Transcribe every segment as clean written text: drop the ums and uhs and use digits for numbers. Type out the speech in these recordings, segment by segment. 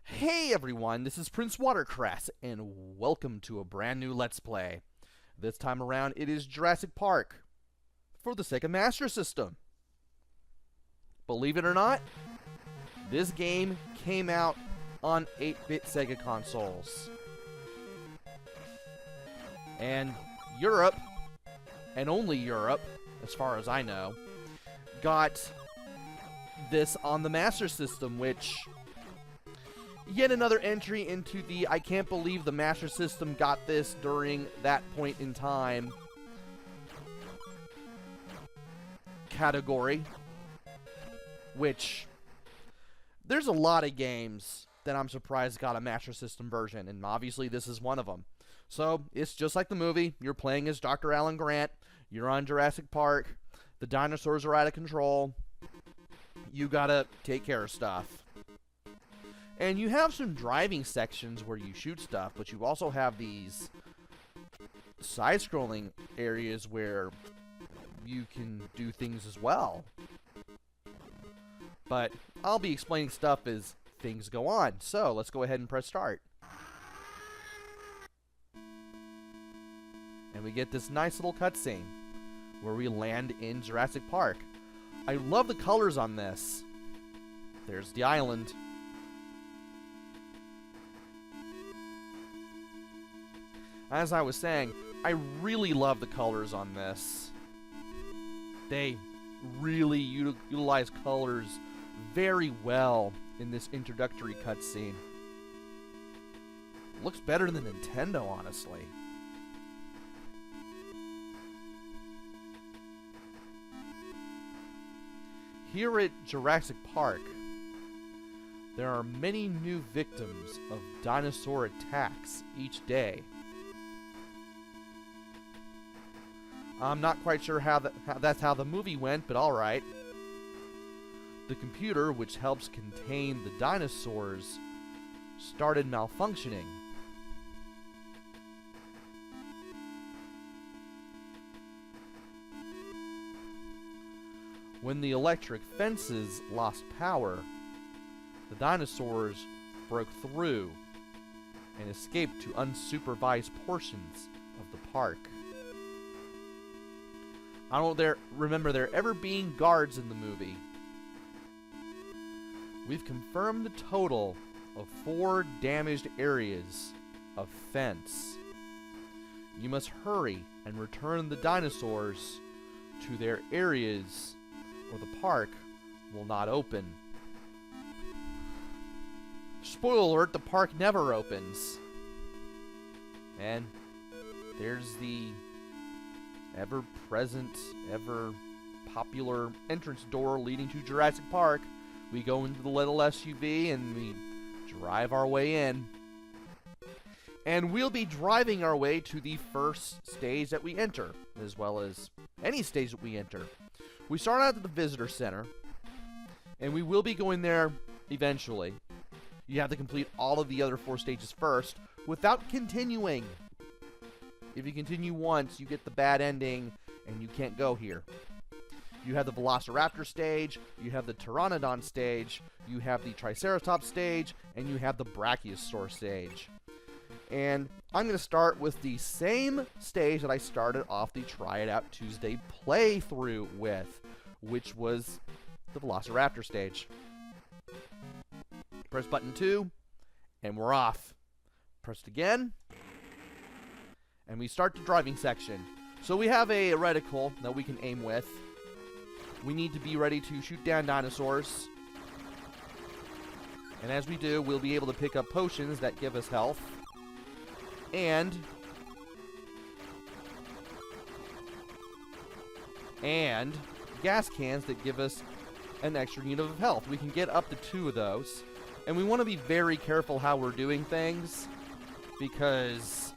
Hey everyone, this is PrinceWatercress, and welcome to a brand new Let's Play. This time around, it is Jurassic Park for the Sega Master System. Believe it or not, this game came out on 8-bit Sega consoles. And Europe, and only Europe, as far as I know, got this on the Master System, which... yet another entry into the I can't believe the Master System got this during that point in time category. Which, there's a lot of games that I'm surprised got a Master System version, and obviously this is one of them. So, it's just like the movie. You're playing as Dr. Alan Grant. You're on Jurassic Park. The dinosaurs are out of control. You gotta take care of stuff. And you have some driving sections where you shoot stuff, but you also have these side-scrolling areas where you can do things as well. But I'll be explaining stuff as things go on. So let's go ahead and press start. And we get this nice little cutscene where we land in Jurassic Park. I love the colors on this. There's the island. As I was saying, I really love the colors on this. They really utilize colors very well in this introductory cutscene. Looks better than Nintendo, honestly. Here at Jurassic Park, there are many new victims of dinosaur attacks each day. I'm not quite sure that's how the movie went, but alright. The computer, which helps contain the dinosaurs, started malfunctioning. When the electric fences lost power, the dinosaurs broke through and escaped to unsupervised portions of the park. I don't remember there ever being guards in the movie. We've confirmed the total of 4 damaged areas of fence. You must hurry and return the dinosaurs to their areas or the park will not open. Spoiler alert, the park never opens. And there's the ever-present, ever-popular entrance door leading to Jurassic Park. We go into the little SUV and we drive our way in. And we'll be driving our way to the first stage that we enter, as well as any stage that we enter. We start out at the visitor center, and we will be going there eventually. You have to complete all of the other 4 stages first without continuing. If you continue once, you get the bad ending, and you can't go here. You have the Velociraptor stage, you have the Pteranodon stage, you have the Triceratops stage, and you have the Brachiosaur stage. And I'm going to start with the same stage that I started off the Try It Out Tuesday playthrough with, which was the Velociraptor stage. Press button 2, and we're off. Press it again, and we start the driving section. So we have a reticle that we can aim with. We need to be ready to shoot down dinosaurs. And as we do, we'll be able to pick up potions that give us health. And gas cans that give us an extra unit of health. We can get up to 2 of those. And we want to be very careful how we're doing things, because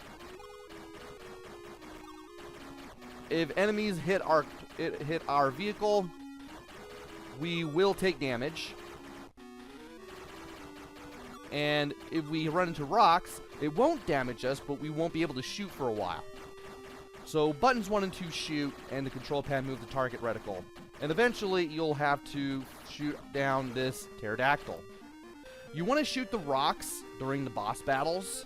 if enemies hit our vehicle, we will take damage. And if we run into rocks, it won't damage us, but we won't be able to shoot for a while. So buttons 1 and 2 shoot, and the control pad move the target reticle. And eventually, you'll have to shoot down this pterodactyl. You want to shoot the rocks during the boss battles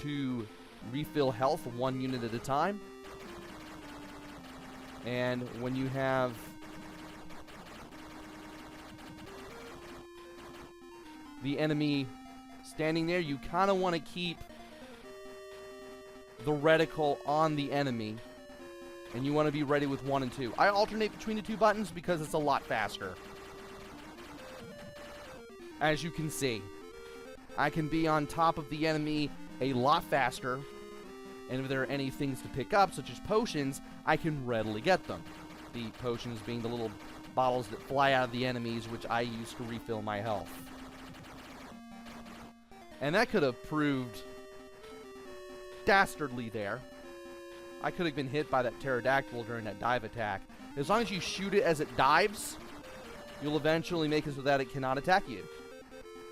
to refill health 1 unit at a time. And when you have the enemy standing there, you kind of want to keep the reticle on the enemy, and you want to be ready with 1 and 2. I alternate between the 2 buttons because it's a lot faster. As you can see, I can be on top of the enemy a lot faster, and if there are any things to pick up, such as potions, I can readily get them. The potions being the little bottles that fly out of the enemies, which I use to refill my health. And that could have proved dastardly there. I could have been hit by that pterodactyl during that dive attack. As long as you shoot it as it dives, you'll eventually make it so that it cannot attack you.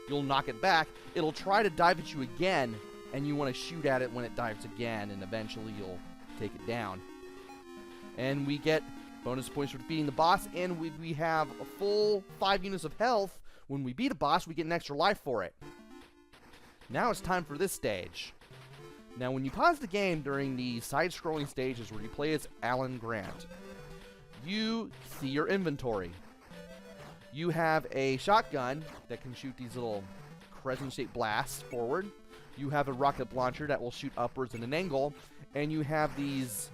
You'll knock it back. It'll try to dive at you again, and you want to shoot at it when it dives again, and eventually you'll take it down. And we get bonus points for defeating the boss, and we have a full 5 units of health. When we beat a boss, we get an extra life for it. Now it's time for this stage. Now, when you pause the game during the side-scrolling stages where you play as Alan Grant, you see your inventory. You have a shotgun that can shoot these little crescent-shaped blasts forward. You have a rocket launcher that will shoot upwards in an angle. And you have these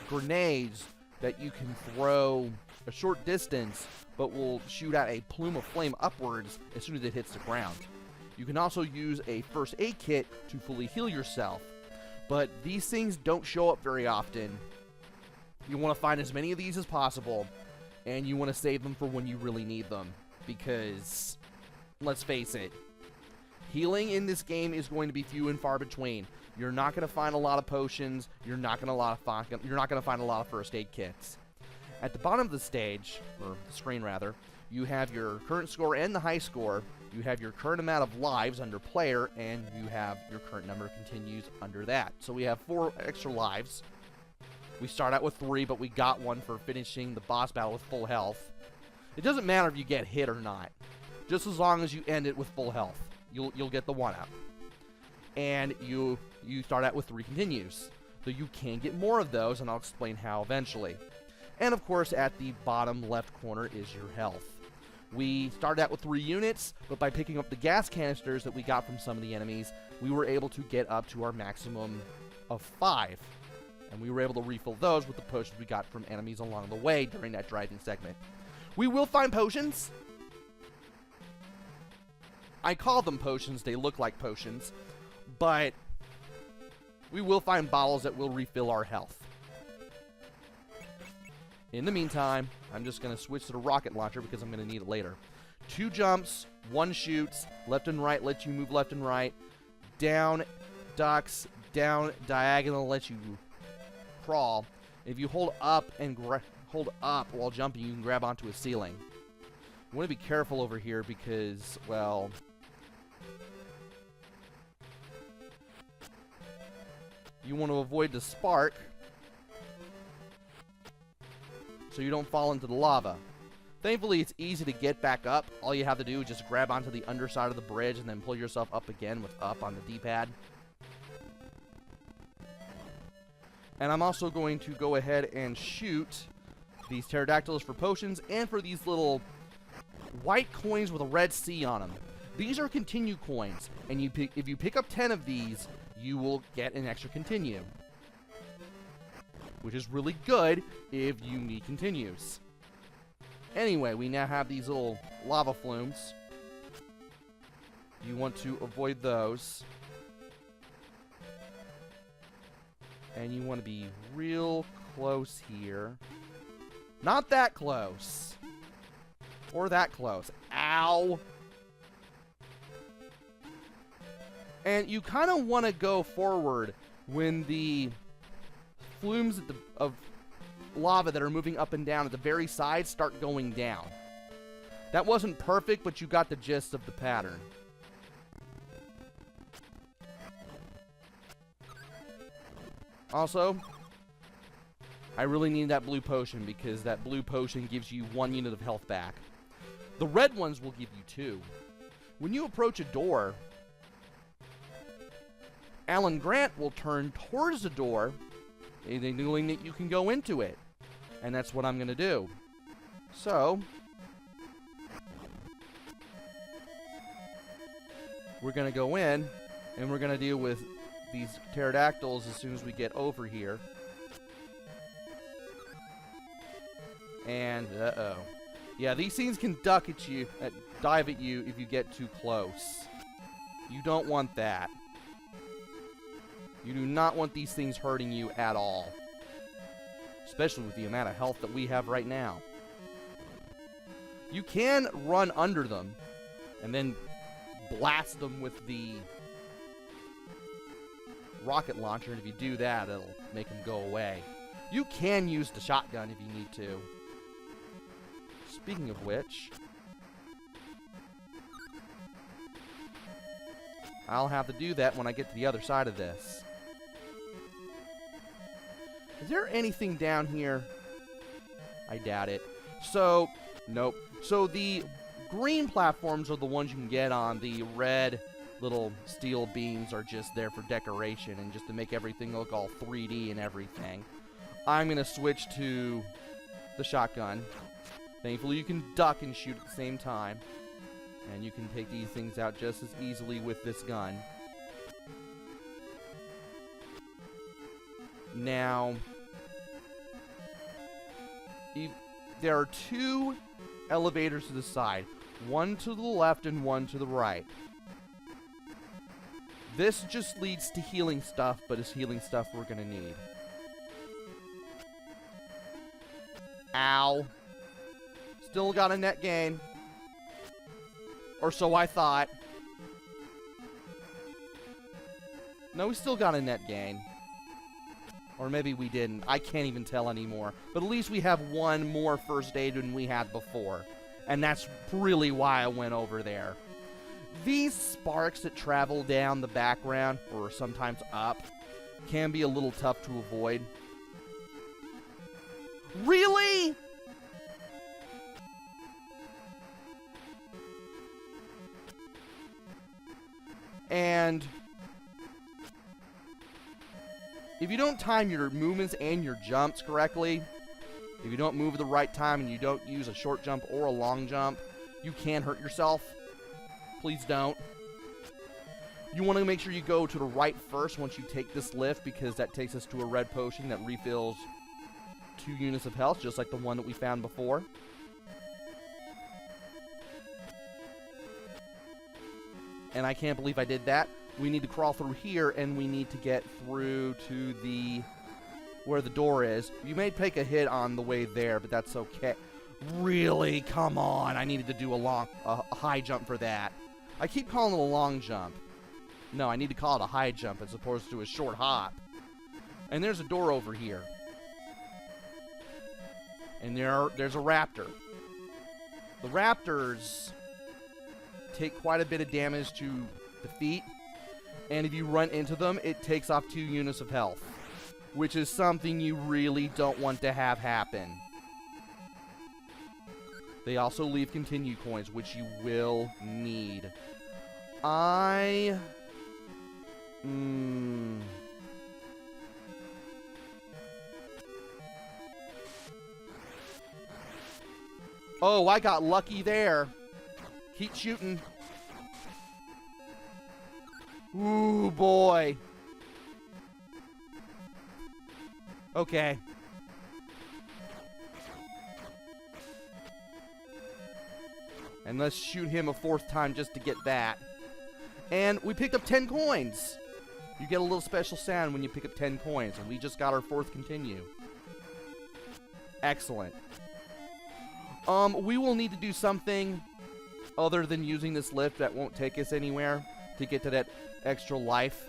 grenades that you can throw a short distance, but will shoot out a plume of flame upwards as soon as it hits the ground. You can also use a first aid kit to fully heal yourself, but these things don't show up very often. You want to find as many of these as possible, and you want to save them for when you really need them, because, let's face it, healing in this game is going to be few and far between. You're not going to find a lot of potions, you're not going to find a lot of first aid kits. At the bottom of the stage, or screen rather, you have your current score and the high score. You have your current amount of lives under player, and you have your current number of continues under that. So we have 4 extra lives. We start out with 3, but we got 1 for finishing the boss battle with full health. It doesn't matter if you get hit or not. Just as long as you end it with full health, you'll get the 1-up. And you start out with 3 continues. So you can get more of those, and I'll explain how eventually. And of course, at the bottom left corner is your health. We started out with 3 units, but by picking up the gas canisters that we got from some of the enemies, we were able to get up to our maximum of 5. And we were able to refill those with the potions we got from enemies along the way during that driving segment. We will find potions. I call them potions, they look like potions, but we will find bottles that will refill our health. In the meantime, I'm just going to switch to the rocket launcher because I'm going to need it later. 2 jumps, 1 shoots, left and right lets you move left and right, down, ducks, down, diagonal lets you crawl. If you hold up and hold up while jumping, you can grab onto a ceiling. You want to be careful over here because, well, you want to avoid the spark so you don't fall into the lava. Thankfully, it's easy to get back up. All you have to do is just grab onto the underside of the bridge and then pull yourself up again with up on the D-pad. And I'm also going to go ahead and shoot these pterodactyls for potions and for these little white coins with a red C on them. These are continue coins, and if you pick up 10 of these, you will get an extra continue, which is really good if you need continues. Anyway, we now have these little lava flumes. You want to avoid those. And you want to be real close here. Not that close. Or that close. Ow! And you kind of want to go forward when the flumes of lava that are moving up and down at the very side start going down. That wasn't perfect, but you got the gist of the pattern. Also, I really need that blue potion because that blue potion gives you 1 unit of health back. The red ones will give you 2. when you approach a door, Alan Grant will turn towards the door, knowing that you can go into it. And that's what I'm going to do. So, we're going to go in, and we're going to deal with these pterodactyls as soon as we get over here. And, uh-oh. Yeah, these things can dive at you if you get too close. You don't want that. You do not want these things hurting you at all. Especially with the amount of health that we have right now. You can run under them and then blast them with the rocket launcher, and if you do that, it'll make them go away. You can use the shotgun if you need to. Speaking of which, I'll have to do that when I get to the other side of this. Is there anything down here? I doubt it. So, nope. So the green platforms are the ones you can get on. The red little steel beams are just there for decoration and just to make everything look all 3D and everything. I'm going to switch to the shotgun. Thankfully, you can duck and shoot at the same time. And you can take these things out just as easily with this gun. Now, there are two elevators to the side. One to the left and one to the right. This just leads to healing stuff, but it's healing stuff we're going to need. Ow. Still got a net gain. Or so I thought. No, we still got a net gain. Or maybe we didn't. I can't even tell anymore. But at least we have one more first aid than we had before. And that's really why I went over there. These sparks that travel down the background, or sometimes up, can be a little tough to avoid. Really? And if you don't time your movements and your jumps correctly, if you don't move at the right time and you don't use a short jump or a long jump, you can hurt yourself. Please don't. You want to make sure you go to the right first once you take this lift, because that takes us to a red potion that refills 2 units of health, just like the one that we found before. And I can't believe I did that. We need to crawl through here, and we need to get through to the where the door is. You may take a hit on the way there, but that's okay. Really? Come on. I needed to do a high jump for that. I keep calling it a long jump. No, I need to call it a high jump as opposed to a short hop. And there's a door over here. And there's a raptor. The raptors take quite a bit of damage to defeat. And if you run into them, it takes off 2 units of health, which is something you really don't want to have happen. They also leave continue coins, which you will need. Oh, I got lucky there. Keep shooting. Ooh, boy. Okay. And let's shoot him a 4th time just to get that. And we picked up 10 coins. You get a little special sound when you pick up 10 coins. And we just got our 4th continue. Excellent. We will need to do something other than using this lift that won't take us anywhere to get to that extra life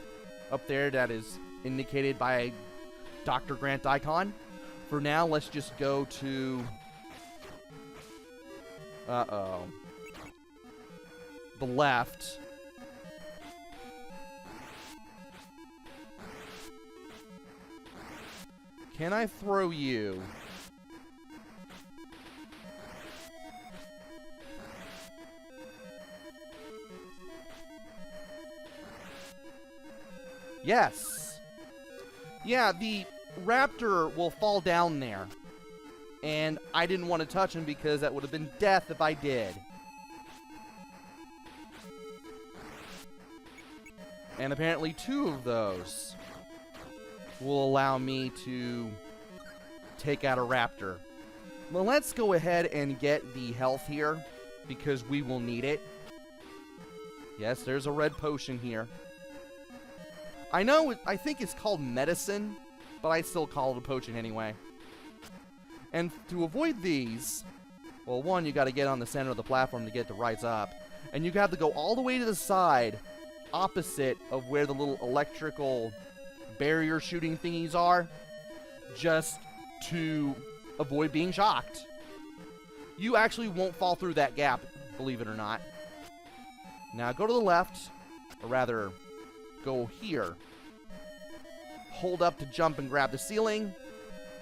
up there that is indicated by a Dr. Grant icon. For now, let's just go to... the left. Can I throw you? Yes. Yeah, the raptor will fall down there. And I didn't want to touch him because that would have been death if I did. And apparently 2 of those will allow me to take out a raptor. Well, let's go ahead and get the health here, because we will need it. Yes, there's a red potion here. I know, I think it's called medicine, but I still call it a potion anyway. And to avoid these, well, one, you got to get on the center of the platform to get to rise up. And you have to go all the way to the side, opposite of where the little electrical barrier shooting thingies are, just to avoid being shocked. You actually won't fall through that gap, believe it or not. Now go to the left, or rather, go here. Hold up to jump and grab the ceiling.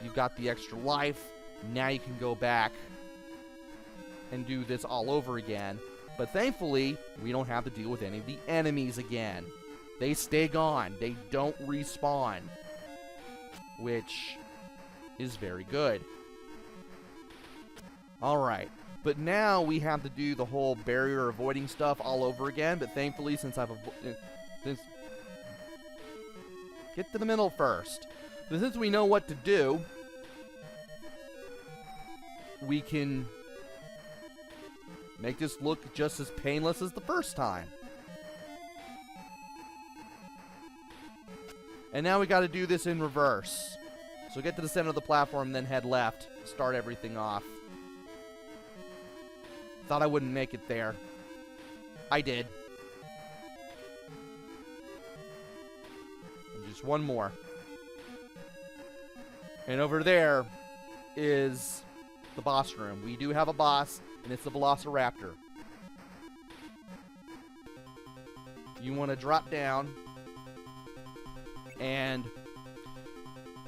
You've got the extra life. Now you can go back and do this all over again. But thankfully, we don't have to deal with any of the enemies again. They stay gone. They don't respawn. Which is very good. Alright. But now we have to do the whole barrier avoiding stuff all over again. But thankfully, since I've... Get to the middle first. So since we know what to do, we can make this look just as painless as the first time. And now we got to do this in reverse. So get to the center of the platform, then head left. Start everything off. Thought I wouldn't make it there. I did. And just one more. And over there is the boss room. We do have a boss, and it's the Velociraptor. You want to drop down, and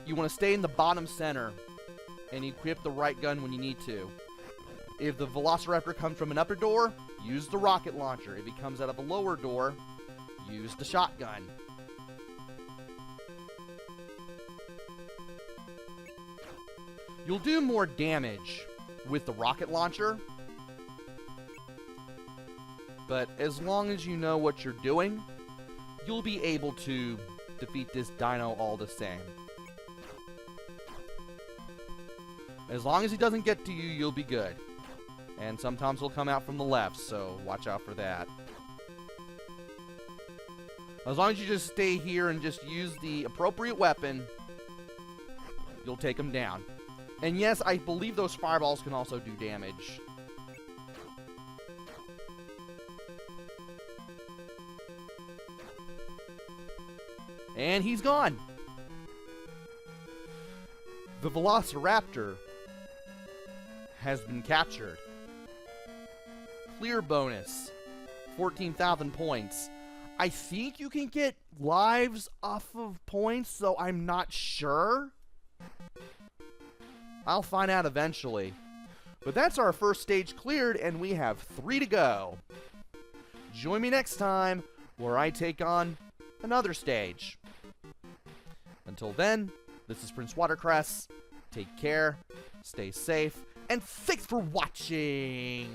you want to stay in the bottom center and equip the right gun when you need to. If the Velociraptor comes from an upper door, use the rocket launcher. If he comes out of a lower door, use the shotgun. You'll do more damage with the rocket launcher, but as long as you know what you're doing, you'll be able to defeat this dino all the same. As long as he doesn't get to you, you'll be good. And sometimes he'll come out from the left, so watch out for that. As long as you just stay here and just use the appropriate weapon, you'll take him down. And yes, I believe those fireballs can also do damage. And he's gone. The Velociraptor has been captured. Clear bonus. 14,000 points. I think you can get lives off of points, so I'm not sure. I'll find out eventually. But that's our first stage cleared, and we have 3 to go. Join me next time, where I take on another stage. Until then, this is PrinceWatercress. Take care, stay safe, and thanks for watching!